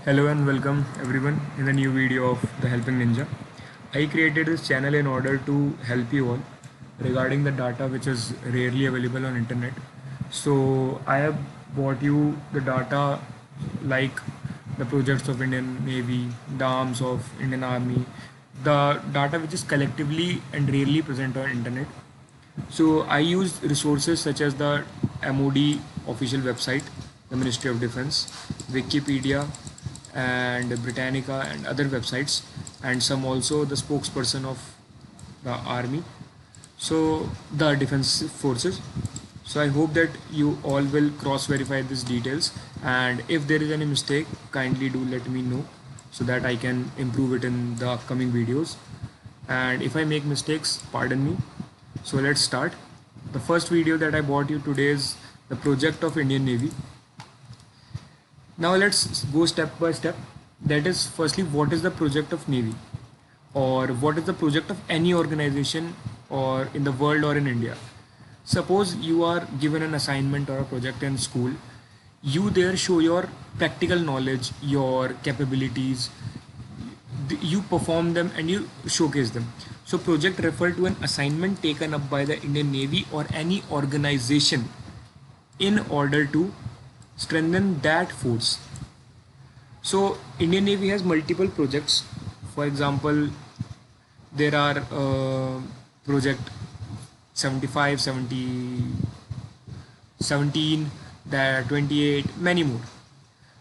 Hello and welcome everyone in the new video of The Helping Ninja. I created this channel in order to help you all regarding the data which is rarely available on internet. So I have brought you the data like the projects of Indian Navy, the arms of Indian Army, the data which is collectively and rarely present on internet. So I use resources such as the MOD official website, the Ministry of Defense, Wikipedia, and Britannica and other websites, and some also the spokesperson of the army, so the defense forces. So I hope that you all will cross verify these details, and if there is any mistake, kindly do let me know so that I can improve it in the upcoming videos. And if I make mistakes, pardon me. So let's start. The first video that I brought you today is the project of Indian Navy. Now let's go step by step. That is, firstly, what is the project of Navy, or what is the project of any organization or in the world or in India. Suppose you are given an assignment or a project in school. You there show your practical knowledge, your capabilities, you perform them and you showcase them. So project refer to an assignment taken up by the Indian Navy or any organization in order to strengthen that force. So Indian Navy has multiple projects. For example, there are project 75, 70, 17, 28, many more.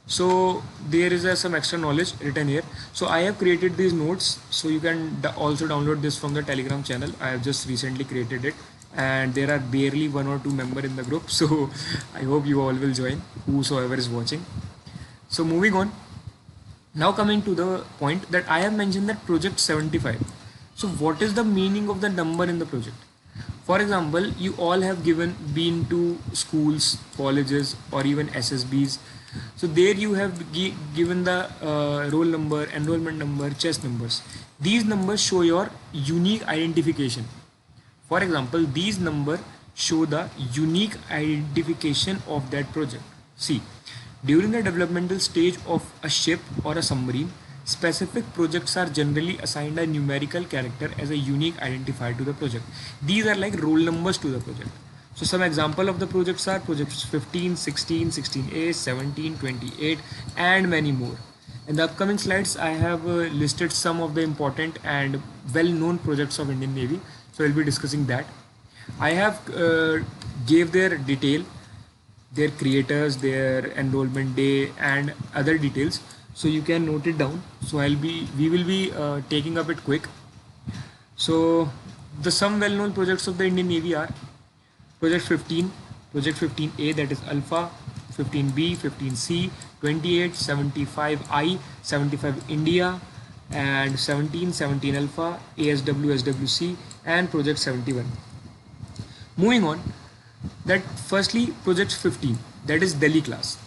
So there is some extra knowledge written here. So I have created these notes, so you can also download this from the Telegram channel. I have just recently created it, and there are barely 1 or 2 members in the group, so I hope you all will join, whosoever is watching. So moving on, now coming to the point that I have mentioned that project 75. So what is the meaning of the number in the project? For example, you all have been to schools, colleges, or even SSBs. So there you have given the roll number, enrollment number, chest numbers. These numbers show your unique identification. For example, these numbers show the unique identification of that project. See, during the developmental stage of a ship or a submarine, specific projects are generally assigned a numerical character as a unique identifier to the project. These are like roll numbers to the project. So some example of the projects are projects 15, 16, 16A, 17, 28, and many more. In the upcoming slides, I have listed some of the important and well-known projects of Indian Navy. So I'll be discussing that. I have gave their detail, their creators, their enrollment day, and other details. So you can note it down. So we will be taking up it quick. So the some well-known projects of the Indian Navy are Project 15, Project 15A, that is Alpha, 15B, 15C, 28, 75I, 75 India, and 17, 17 Alpha, ASW, SWC, and Project 71. Moving on, that firstly Project 15, that is Delhi class.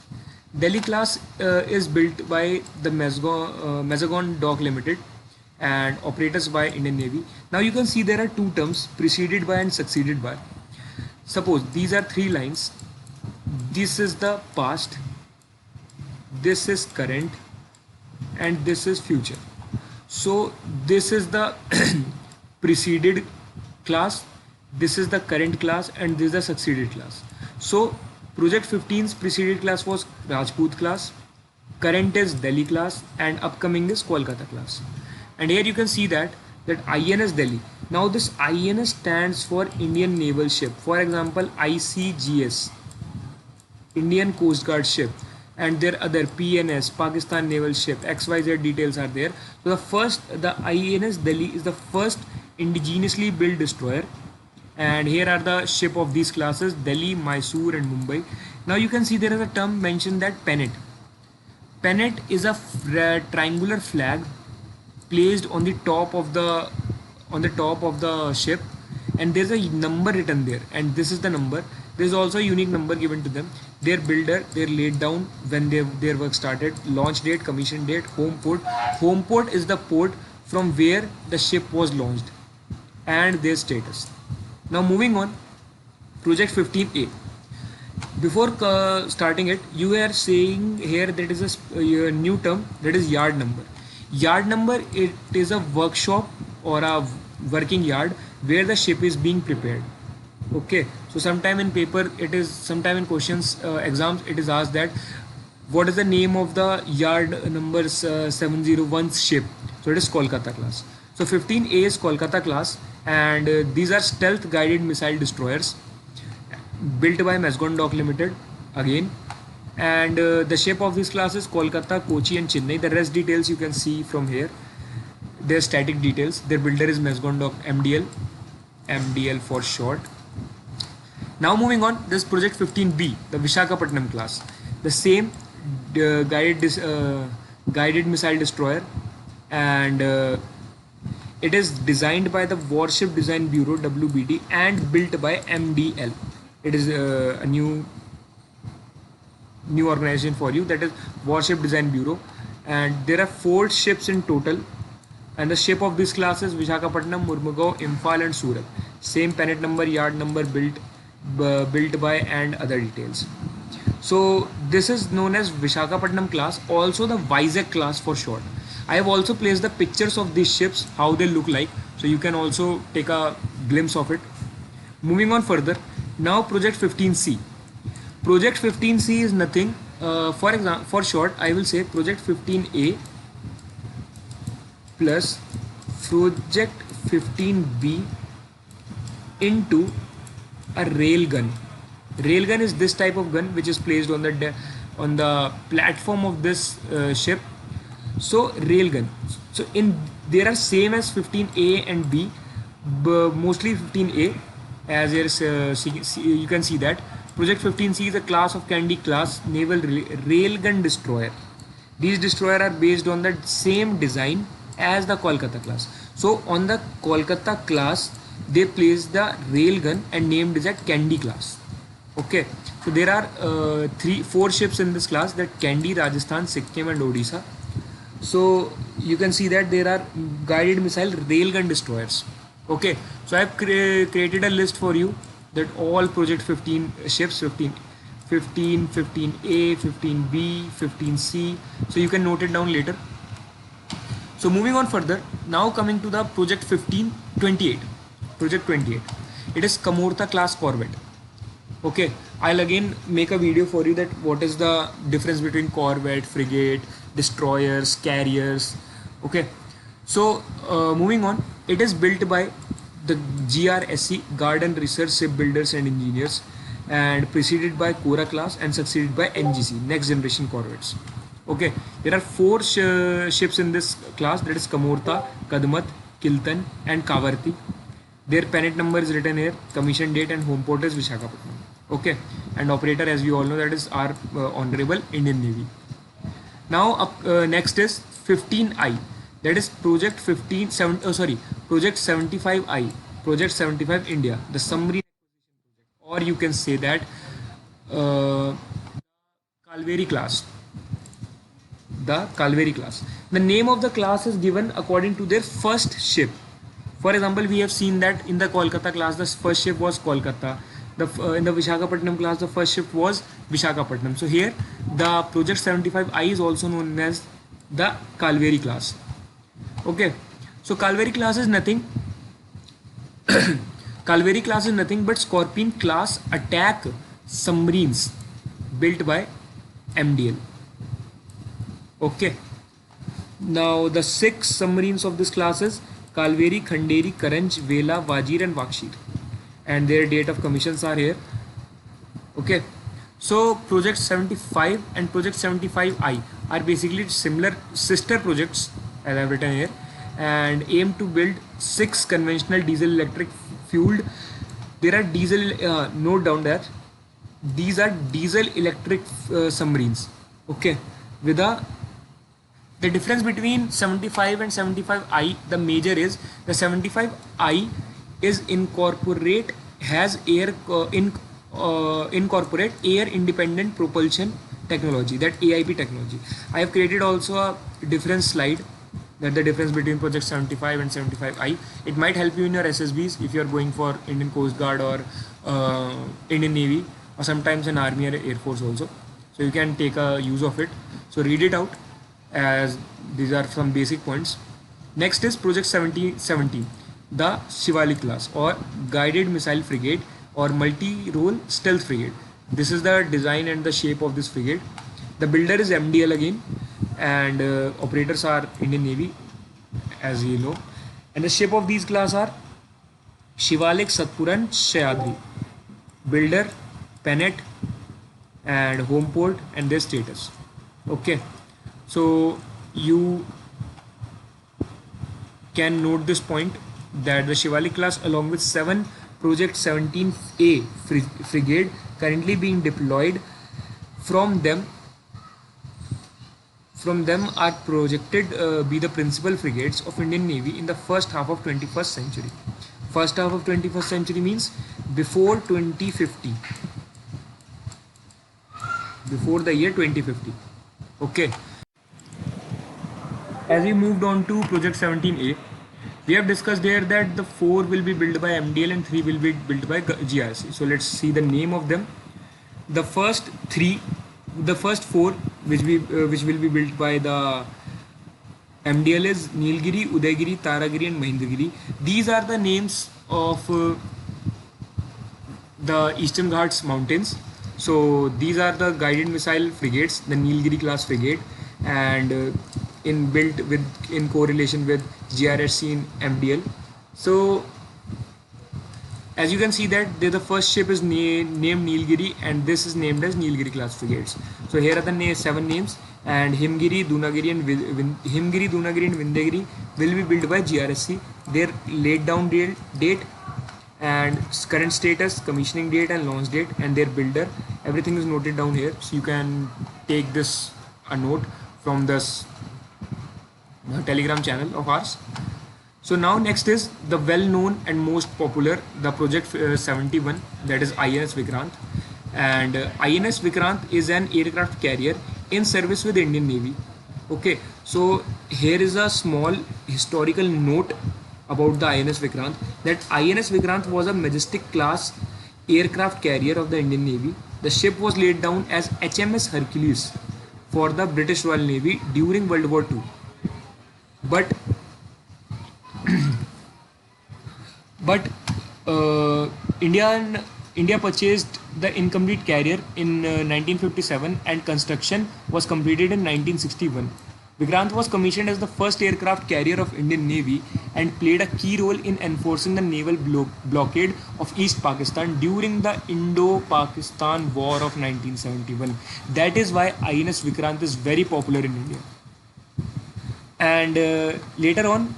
Delhi class is built by the Mazagon Dock Limited and operated by Indian Navy. Now you can see there are two terms, preceded by and succeeded by. Suppose these are 3 lines. This is the past, this is current, and this is future. So this is the preceded class, this is the current class, and this is the succeeded class. So Project 15's preceded class was Rajput class, current is Delhi class, and upcoming is Kolkata class. And here you can see that INS Delhi. Now this INS stands for Indian Naval Ship. For example, ICGS, Indian Coast Guard Ship, and there are other PNS, Pakistan Naval Ship, XYZ details are there. So the INS Delhi is the first indigenously built destroyer. And here are the ship of these classes: Delhi, Mysore, and Mumbai. Now you can see there is a term mentioned, that pennant. Pennant is a triangular flag placed on the top of the ship, and there's a number written there, and this is the number. There's also a unique number given to them. Their builder, their laid down when their work started, launch date, commission date, home port. Home port is the port from where the ship was launched, and their status. Now moving on, Project 15A. Before starting it, you are saying here that is a new term, that is yard number. Yard number, it is a workshop or a working yard where the ship is being prepared. Okay, so sometime in paper it is, sometime in questions, exams, it is asked that what is the name of the yard number 701 ship. So it is Kolkata class. So 15A is Kolkata class, and these are stealth guided missile destroyers built by Mazagon Dock Limited again. And the shape of this class is Kolkata, Kochi and Chennai. The rest details you can see from here. Their static details. Their builder is Mazagon Dock MDL for short. Now moving on, this project 15B, the Visakhapatnam class. The same guided missile destroyer, and it is designed by the Warship Design Bureau WBD and built by MDL. It is a new organization for you, that is Warship Design Bureau, and there are 4 ships in total, and the shape of this class is Visakhapatnam, Murmugao, Imphal and Surat. Same pennant number, yard number, built by, and other details. So this is known as Visakhapatnam class, also the Vizag class for short. I have also placed the pictures of these ships, how they look like, so you can also take a glimpse of it. Moving on further, now project 15C. Project 15C is nothing, for example, for short I will say project 15A plus project 15B into a rail gun. Rail gun is this type of gun which is placed on the platform of this ship. So rail gun. So there are same as 15A and B, mostly 15A, as there is you can see that project 15C is a class of Candy class naval railgun destroyer. These destroyers are based on the same design as the Kolkata class. So on the Kolkata class they placed the railgun and named it as Candy class. Okay, so there are 4 ships in this class, that Candy, Rajasthan, Sikkim and Odisha. So you can see that there are guided missile railgun destroyers. Okay, so I have created a list for you, that all project 15 ships, 15, 15A, 15B, 15C. So you can note it down later. So moving on further, now coming to the project 1528. Project 28. It is Kamorta class corvette. Okay, I'll again make a video for you that what is the difference between corvette, frigate, destroyers, carriers. Okay, so moving on, it is built by the GRSC, Garden Research Shipbuilders and Engineers, and preceded by Kora class and succeeded by NGC, Next Generation Corvettes. Okay, there are 4 ships in this class, that is Kamorta, Kadmat, Kiltan and Kavarti. Their pennant number is written here, commission date and home port is Visakhapatnam. Okay, and operator, as we all know, that is our Honorable Indian Navy. Now next is 15I, that is project 75I, project 75 India, the submarine acquisition project, or you can say that Kalveri class. The Kalveri class. The name of the class is given according to their first ship. For example, we have seen that in the Kolkata class, the first ship was Kolkata. In the Visakhapatnam class, the first ship was Visakhapatnam. So here, the project 75I is also known as the Kalveri class. Okay, so Kalveri class is nothing. Kalveri class is nothing but Scorpion class attack submarines built by MDL. Okay, now the 6 submarines of this class is Kalveri, Khanderi, Karanj, Vela, Wajir and Vakshir, and their date of commissions are here. Okay, so project 75 and project 75I are basically similar sister projects, as I have written here, and aim to build 6 conventional diesel electric fueled. There are diesel, note down that these are diesel electric submarines. Okay, with the difference between 75 and 75I, the major is the 75I is incorporate air independent propulsion technology, that AIP technology. I have created also a different slide, that the difference between project 75 and 75I. It might help you in your SSBs if you are going for Indian Coast Guard or Indian Navy or sometimes in Army or Air Force also. So you can take a use of it. So read it out, as these are some basic points. Next is Project 1717, the Shivali class or Guided Missile Frigate or Multi-Role Stealth Frigate. This is the design and the shape of this frigate. The builder is MDL again, and operators are Indian Navy, as you know. And the shape of these class are Shivalik, Satpura and Shayadri. Builder, Penet and home port and their status. Okay, so you can note this point that the Shivalik class along with 7 Project 17A frigate currently being deployed from them are projected be the principal frigates of Indian Navy in the first half of 21st century. First half of 21st century means before 2050, before the year 2050. Okay, as we moved on to Project 17A, we have discussed here that the 4 will be built by MDL and 3 will be built by GRC. So let's see the name of them. The first 4 which will be built by the MDL is Nilgiri, Udaygiri, Taragiri and Mahendragiri. These are the names of the Eastern Ghats mountains. So these are the guided missile frigates, the Nilgiri class frigate, and in correlation with GRSC in MDL. So as you can see that the first ship is named Nilgiri, and this is named as Nilgiri class frigates. So here are the 7 names, and Himgiri, Dunagiri and Vindhyagiri will be built by GRSC. Their laid down date and current status, commissioning date and launch date, and their builder, everything is noted down here. So you can take this a note from this Telegram channel of ours. So now next is the well known and most popular, the Project 71, that is INS Vikrant. And INS Vikrant is an aircraft carrier in service with Indian Navy. Okay, so here is a small historical note about the INS Vikrant, that INS Vikrant was a Majestic class aircraft carrier of the Indian Navy. The ship was laid down as HMS Hercules for the British Royal Navy during World War II. But India purchased the incomplete carrier in 1957, and construction was completed in 1961. Vikrant was commissioned as the first aircraft carrier of Indian Navy and played a key role in enforcing the naval blockade of East Pakistan during the Indo-Pakistan War of 1971. That is why INS Vikrant is very popular in India. And later on,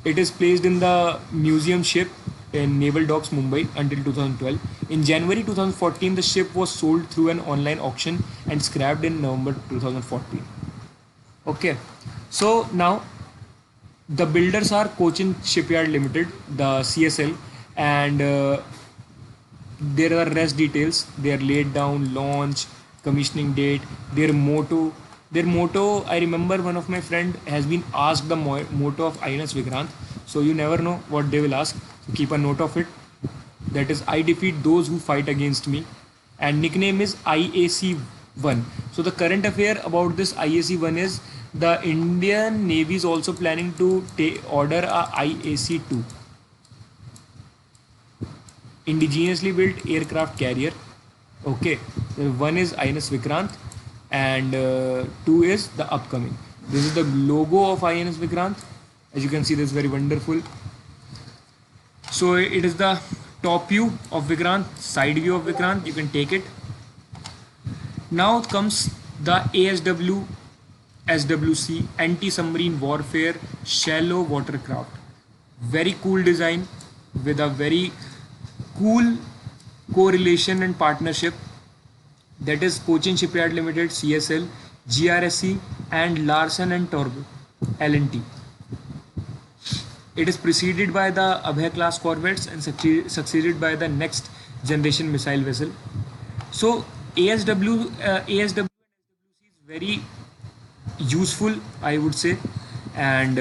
it is placed in the museum ship in Naval Docks, Mumbai until 2012. In January 2014, the ship was sold through an online auction and scrapped in November 2014. Okay, so now the builders are Cochin Shipyard Limited, the CSL, and there are rest details. They are laid down, launch, commissioning date, their motto. Their motto, I remember one of my friend has been asked the motto of INS Vikrant. So you never know what they will ask. So keep a note of it. That is, I defeat those who fight against me. And nickname is IAC-1. So the current affair about this IAC-1 is the Indian Navy is also planning to order a IAC-2. Indigenously built aircraft carrier. Okay. One is INS Vikrant, and 2 is the upcoming. This is the logo of INS Vikrant. As you can see, this is very wonderful. So it is the top view of Vikrant, side view of Vikrant. You can take it. Now comes the ASW SWC, anti-submarine warfare shallow watercraft. Very cool design with a very cool correlation and partnership, that is Cochin Shipyard Limited, CSL, GRSC and Larsen and Torbro, L&T. It is preceded by the Abhay class corvettes and succeeded by the next generation missile vessel. So ASW and SWC is very useful, I would say, and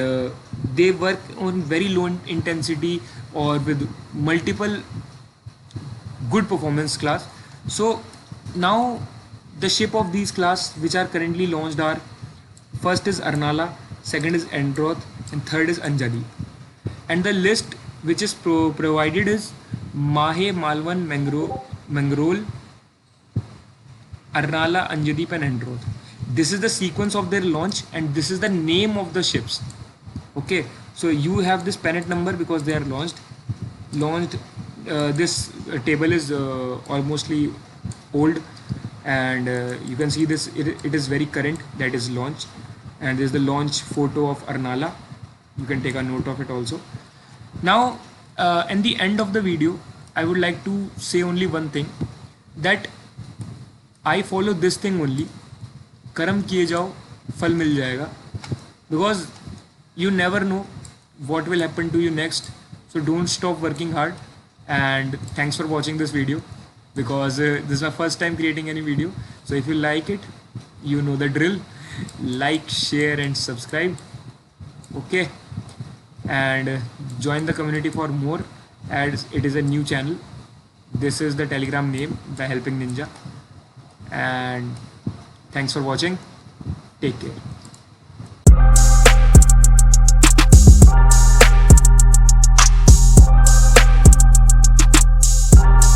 they work on very low intensity or with multiple good performance class. So now the ship of these class which are currently launched are, first is Arnala, second is Androth, and third is Anjali. And the list which is provided is Mahe, Malwan, Mangrol, Arnala, Anjadeep, and Androth. This is the sequence of their launch, and this is the name of the ships. Okay, so you have this pennant number because they are launched. This table is almostly old, and you can see this, it is very current, that is launched. And this is the launch photo of Arnala. You can take a note of it also. Now in the end of the video, I would like to say only one thing, that I follow this thing only, कर्म किए जाओ फल मिल जाएगा, because you never know what will happen to you next. So don't stop working hard, and thanks for watching this video, because this is my first time creating any video. So if you like it, you know the drill, like, share and subscribe. Okay, and join the community for more, as it is a new channel. This is the Telegram name, The Helping Ninja. And thanks for watching. Take care.